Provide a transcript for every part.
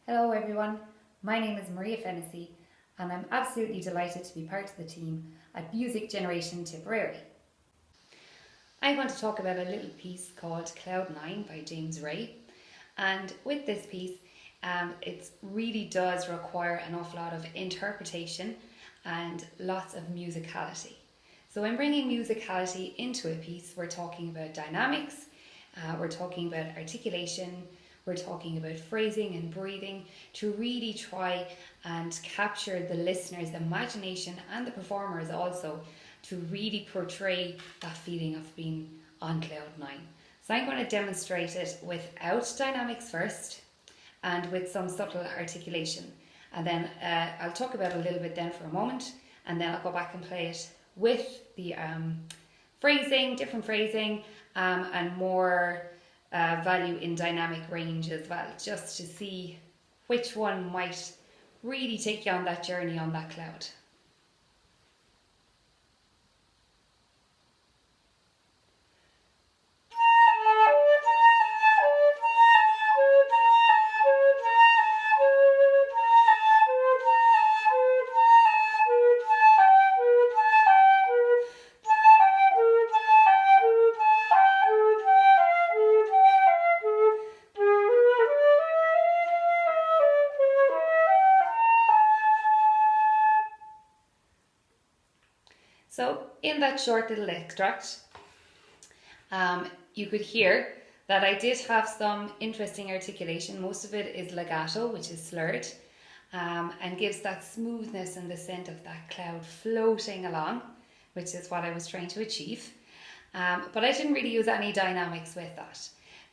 Hello everyone, my name is Maria Fennessy and I'm absolutely delighted to be part of the team at Music Generation Tipperary. I'm going to talk about a little piece called Cloud 9 by James Ray, and with this piece it really does require an awful lot of interpretation and lots of musicality. So when bringing musicality into a piece, we're talking about dynamics, we're talking about articulation, we're talking about phrasing and breathing to really try and capture the listener's imagination and the performers also to really portray that feeling of being on cloud 9. So I'm going to demonstrate it without dynamics first and with some subtle articulation. And then I'll talk about it a little bit then for a moment, and then I'll go back and play it with the phrasing, different phrasing, and more value in dynamic range as well, just to see which one might really take you on that journey on that cloud. So in that short little extract, you could hear that I did have some interesting articulation. Most of it is legato, which is slurred, and gives that smoothness and the scent of that cloud floating along, which is what I was trying to achieve. But I didn't really use any dynamics with that.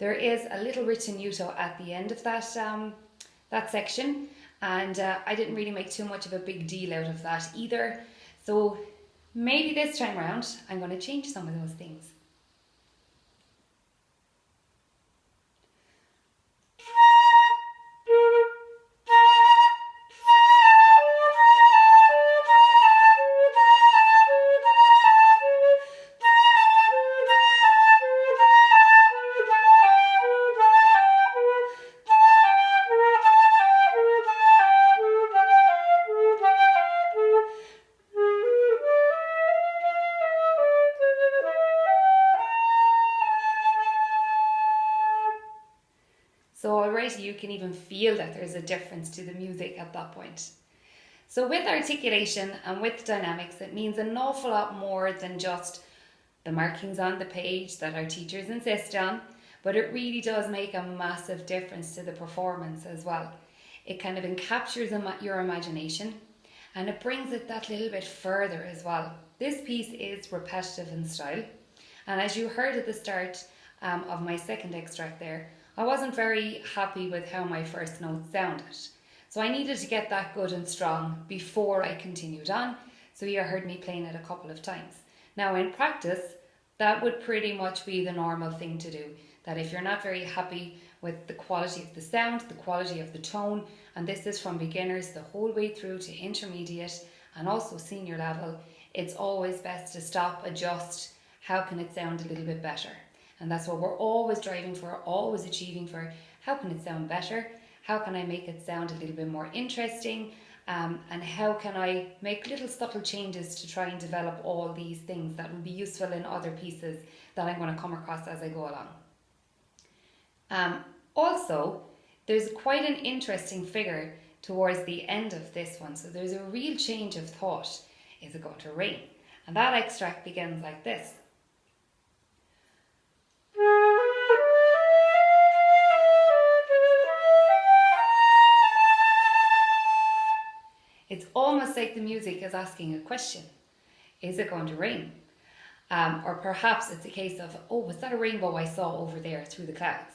There is a little ritenuto at the end of that section, and I didn't really make too much of a big deal out of that either. So maybe this time around, I'm going to change some of those things. So already you can even feel that there's a difference to the music at that point. So with articulation and with dynamics, it means an awful lot more than just the markings on the page that our teachers insist on, but it really does make a massive difference to the performance as well. It kind of encaptures your imagination, and it brings it that little bit further as well. This piece is repetitive in style, and as you heard at the start of my second extract there, I wasn't very happy with how my first note sounded. So I needed to get that good and strong before I continued on. So you heard me playing it a couple of times. Now in practice, that would pretty much be the normal thing to do. That if you're not very happy with the quality of the sound, the quality of the tone, and this is from beginners the whole way through to intermediate and also senior level, it's always best to stop, adjust, how can it sound a little bit better? And that's what we're always driving for, always achieving for. How can it sound better? How can I make it sound a little bit more interesting? And how can I make little subtle changes to try and develop all these things that will be useful in other pieces that I'm going to come across as I go along. Also, there's quite an interesting figure towards the end of this one. So there's a real change of thought. Is it going to rain? And that extract begins like this. It's almost like the music is asking a question. Is it going to rain? Or perhaps it's a case of, oh, was that a rainbow I saw over there through the clouds?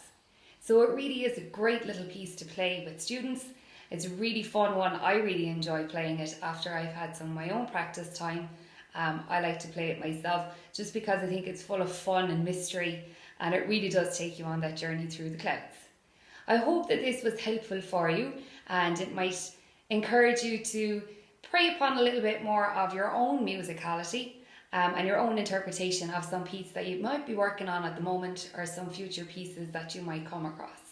So it really is a great little piece to play with students. It's a really fun one. I really enjoy playing it after I've had some of my own practice time. I like to play it myself just because I think it's full of fun and mystery, and it really does take you on that journey through the clouds. I hope that this was helpful for you, and it might encourage you to prey upon a little bit more of your own musicality and your own interpretation of some piece that you might be working on at the moment or some future pieces that you might come across.